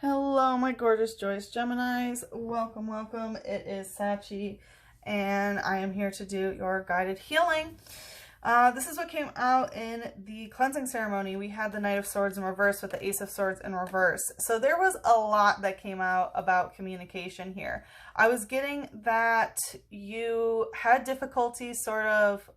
Hello, my gorgeous, joyous Geminis. Welcome, welcome. It is Sachi, and I am here to do your guided healing. This is what came out in the cleansing ceremony. We had the Knight of Swords in reverse with the Ace of Swords in reverse. So there was a lot that came out about communication here. I was getting that you had difficulty sort of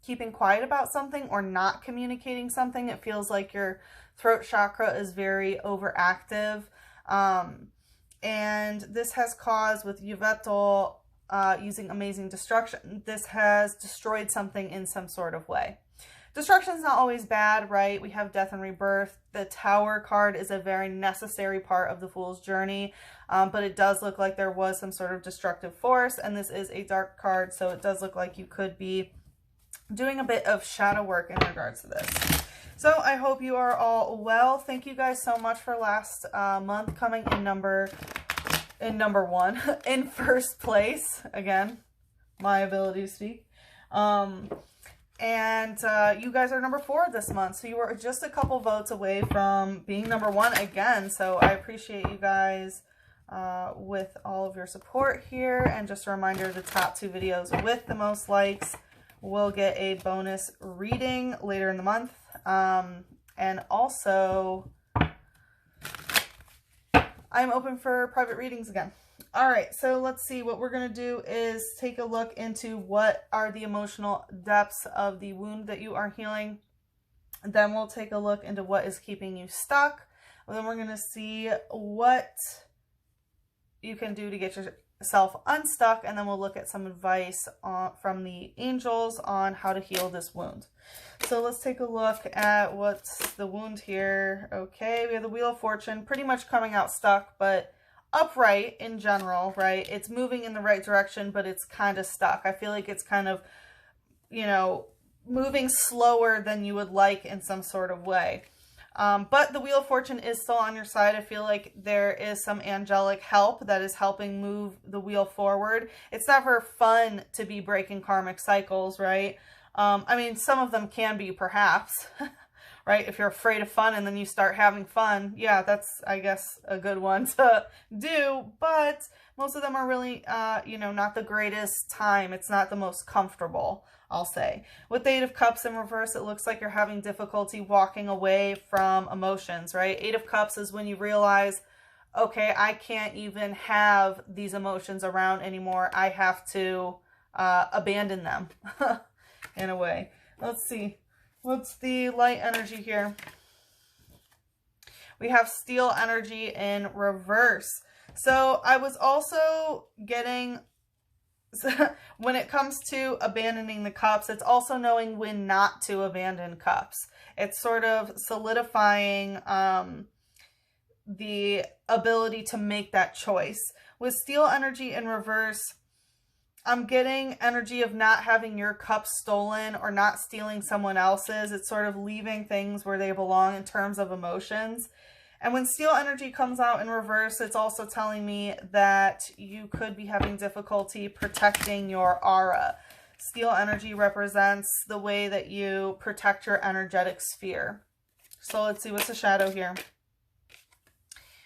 keeping quiet about something or not communicating something. It feels like your throat chakra is very overactive. And this has caused, with Yvetal using Amazing Destruction, this has destroyed something in some sort of way. Destruction is not always bad, right? We have death and rebirth. The Tower card is a very necessary part of the Fool's journey, but it does look like there was some sort of destructive force, and this is a dark card, so it does look like you could be doing a bit of shadow work in regards to this. So I hope you are all well. Thank you guys so much for last month coming in number one, in first place. Again, my ability to speak. And you guys are number 4 this month. So you were just a couple votes away from being number 1 again. So I appreciate you guys with all of your support here. And just a reminder, the top 2 videos with the most likes will get a bonus reading later in the month. And also, I'm open for private readings again. All right, so let's see. What we're going to do is take a look into what are the emotional depths of the wound that you are healing. Then we'll take a look into what is keeping you stuck. And then we're going to see what you can do to get yourself unstuck. And then we'll look at some advice from the angels on how to heal this wound. So let's take a look at what's the wound here. Okay, we have the Wheel of Fortune pretty much coming out stuck, but upright in general, right? It's moving in the right direction, but it's kind of stuck. I feel like it's kind of, you know, moving slower than you would like in some sort of way. But the Wheel of Fortune is still on your side. I feel like there is some angelic help that is helping move the wheel forward. It's never fun to be breaking karmic cycles, right? I mean, some of them can be, perhaps, right? If you're afraid of fun and then you start having fun, yeah, that's, I guess, a good one to do. But most of them are really, you know, not the greatest time. It's not the most comfortable, I'll say. With the 8 of Cups in reverse, it looks like you're having difficulty walking away from emotions, right? 8 of Cups is when you realize, okay, I can't even have these emotions around anymore. I have to abandon them. In a way. Let's see. What's the light energy here? We have Steel energy in reverse. So I was also getting, when it comes to abandoning the cups, it's also knowing when not to abandon cups. It's sort of solidifying the ability to make that choice. With Steel energy in reverse, I'm getting energy of not having your cup stolen or not stealing someone else's. It's sort of leaving things where they belong in terms of emotions. And when Steel energy comes out in reverse, it's also telling me that you could be having difficulty protecting your aura. Steel energy represents the way that you protect your energetic sphere. So let's see, what's the shadow here?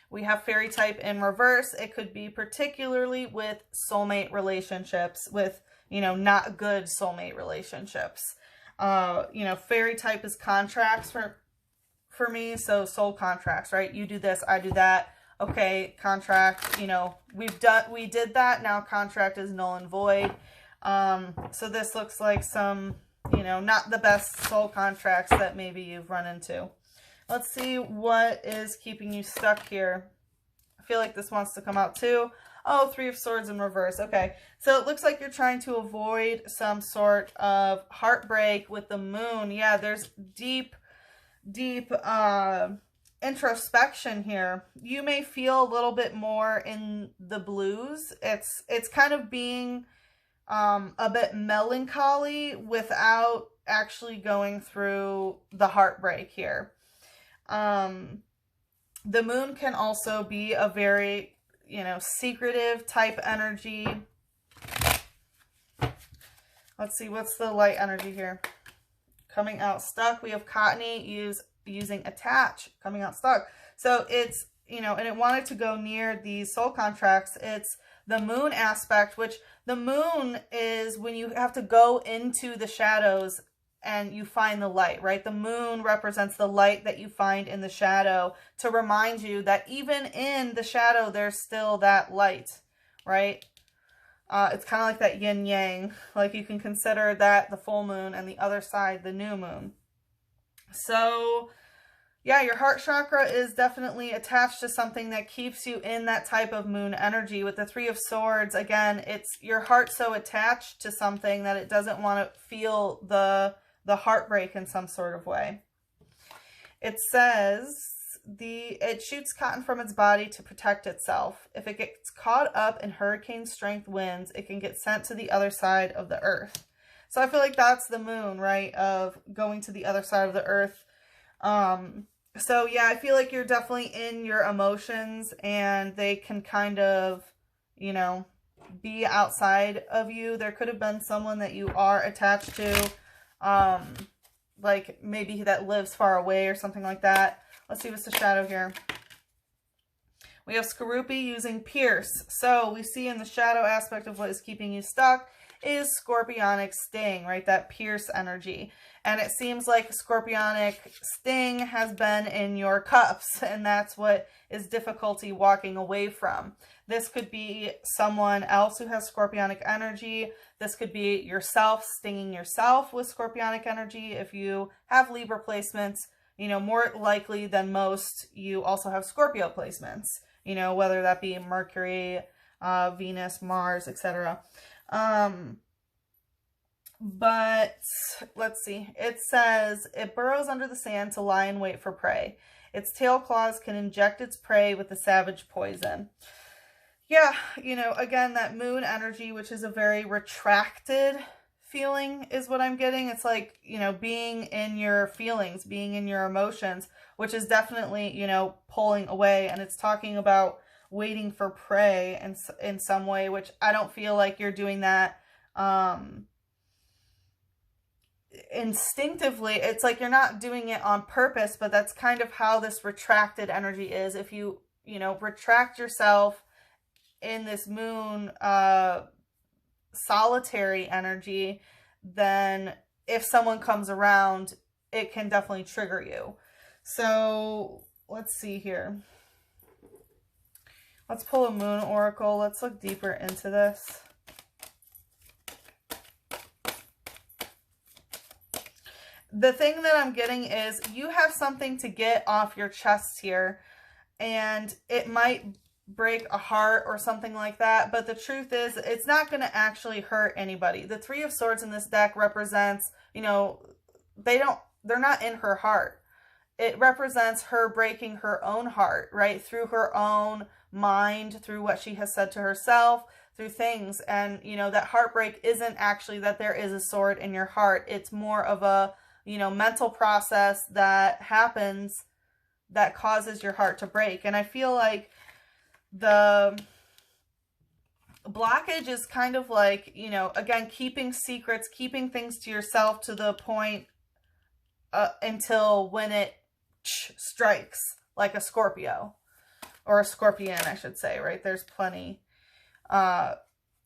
We have Fairy type in reverse. It could be particularly with soulmate relationships, with, you know, not good soulmate relationships. You know, Fairy type is contracts for me. So soul contracts, right? You do this, I do that. Okay, contract, you know, we did that. Now contract is null and void. So this looks like some, you know, not the best soul contracts that maybe you've run into. Let's see what is keeping you stuck here. I feel like this wants to come out too. Oh, 3 of Swords in reverse. Okay, so it looks like you're trying to avoid some sort of heartbreak with the Moon. Yeah, there's deep introspection here. You may feel a little bit more in the blues. It's kind of being a bit melancholy without actually going through the heartbreak here. The Moon can also be a very, you know, secretive type energy. Let's see, what's the light energy here? Coming out stuck. We have Cottony using attach, coming out stuck. So it's you know, and it wanted to go near these soul contracts. It's the moon aspect, which the moon is when you have to go into the shadows and you find the light, right? The moon represents the light that you find in the shadow to remind you that even in the shadow, there's still that light, right? It's kind of like that yin yang. Like you can consider that the full moon and the other side, the new moon. So yeah, your heart chakra is definitely attached to something that keeps you in that type of moon energy. With the Three of Swords, again, it's your heart so attached to something that it doesn't want to feel the heartbreak in some sort of way. It says it shoots cotton from its body to protect itself. If it gets caught up in hurricane strength winds, it can get sent to the other side of the earth. So I feel like that's the moon, right? Of going to the other side of the earth. So yeah, I feel like you're definitely in your emotions and they can kind of, you know, be outside of you. There could have been someone that you are attached to, like maybe that lives far away or something like that. Let's see what's the shadow here. We have Skorupi using Pierce. So we see in the shadow aspect of what is keeping you stuck is Scorpionic Sting, right? That Pierce energy. And it seems like Scorpionic Sting has been in your cups, and that's what is difficulty walking away from. This could be someone else who has Scorpionic energy. This could be yourself stinging yourself with Scorpionic energy. If you have Libra placements, you know, more likely than most, you also have Scorpio placements, you know, whether that be Mercury, Venus, Mars, etc. But let's see. It says it burrows under the sand to lie in wait for prey. Its tail claws can inject its prey with the savage poison. Yeah, you know, again, that moon energy, which is a very retracted feeling is what I'm getting. It's like, you know, being in your feelings, being in your emotions, which is definitely, you know, pulling away. And it's talking about waiting for prey in some way, which I don't feel like you're doing that instinctively. It's like you're not doing it on purpose, but that's kind of how this retracted energy is. If you know, retract yourself in this moon solitary energy, then if someone comes around, it can definitely trigger you. So let's see here. Let's pull a moon oracle. Let's look deeper into this. The thing that I'm getting is you have something to get off your chest here, and it might break a heart or something like that, but the truth is it's not going to actually hurt anybody. The Three of Swords in this deck represents, you know, they're not in her heart. It represents her breaking her own heart, right? Through her own mind, through what she has said to herself, through things. And, you know, that heartbreak isn't actually that there is a sword in your heart. It's more of a, you know, mental process that happens that causes your heart to break. And I feel like the blockage is kind of like, you know, again, keeping secrets, keeping things to yourself to the point until when it strikes, like a Scorpio or a Scorpion, I should say, right? There's plenty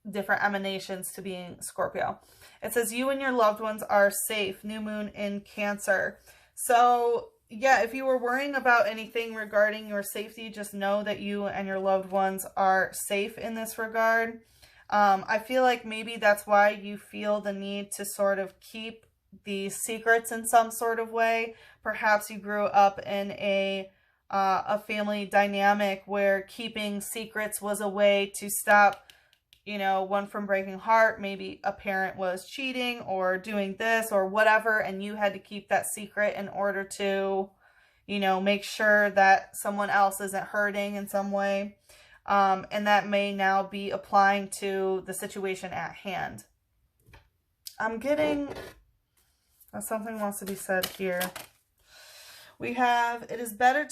different emanations to being Scorpio. It says you and your loved ones are safe. New moon in Cancer. So yeah, if you were worrying about anything regarding your safety, just know that you and your loved ones are safe in this regard. I feel like maybe that's why you feel the need to sort of keep these secrets in some sort of way. Perhaps you grew up in a family dynamic where keeping secrets was a way to stop, you know, one from breaking heart. Maybe a parent was cheating or doing this or whatever, and you had to keep that secret in order to, you know, make sure that someone else isn't hurting in some way. And that may now be applying to the situation at hand. I'm getting something wants to be said here. We have, it is better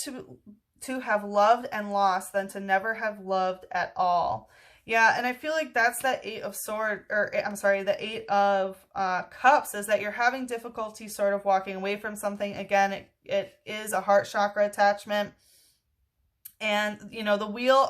to have loved and lost than to never have loved at all. Yeah, and I feel like that's that Eight of Swords, or I'm sorry, the Eight of Cups, is that you're having difficulty sort of walking away from something. Again, it is a heart chakra attachment. And, you know, the wheel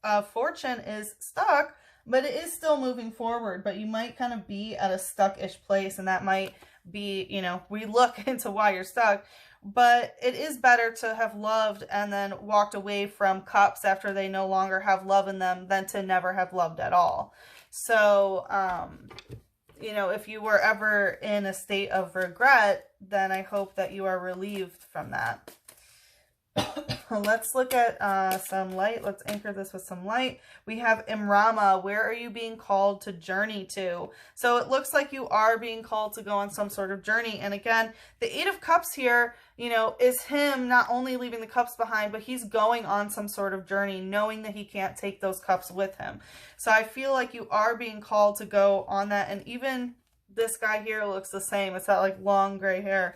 of fortune is stuck, but it is still moving forward. But you might kind of be at a stuck-ish place, and that might be, you know, we look into why you're stuck. But it is better to have loved and then walked away from cups after they no longer have love in them than to never have loved at all. So, you know, if you were ever in a state of regret, then I hope that you are relieved from that. Let's look at some light. Let's anchor this with some light. We have Imrama. Where are you being called to journey to? So it looks like you are being called to go on some sort of journey. And again, the Eight of Cups here, you know, is him not only leaving the cups behind, but he's going on some sort of journey, knowing that he can't take those cups with him. So I feel like you are being called to go on that. And even this guy here looks the same. It's that like long gray hair.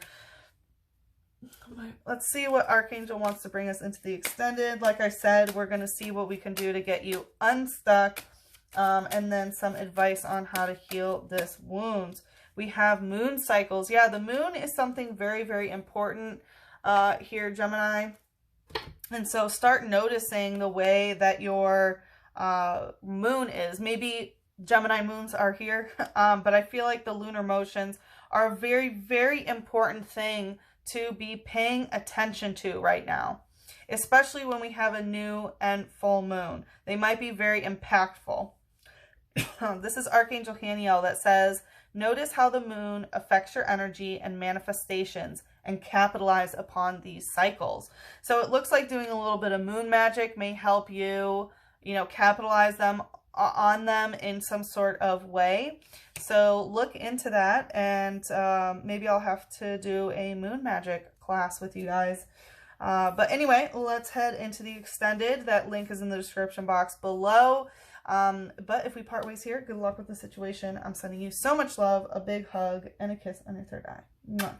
Let's see what Archangel wants to bring us into the extended. Like I said, we're going to see what we can do to get you unstuck, and then some advice on how to heal this wound. We have moon cycles. Yeah, the moon is something very, very important here, Gemini. And so start noticing the way that your moon is. Maybe Gemini moons are here, but I feel like the lunar motions are a very, very important thing to be paying attention to right now, especially when we have a new and full moon. They might be very impactful. This is Archangel Haniel that says, notice how the moon affects your energy and manifestations and capitalize upon these cycles. So it looks like doing a little bit of moon magic may help you, you know, capitalize on them in some sort of way. So look into that, and maybe I'll have to do a moon magic class with you guys. But anyway, let's head into the extended. That link is in the description box below. But if we part ways here, good luck with the situation. I'm sending you so much love, a big hug, and a kiss on your third eye. Mwah.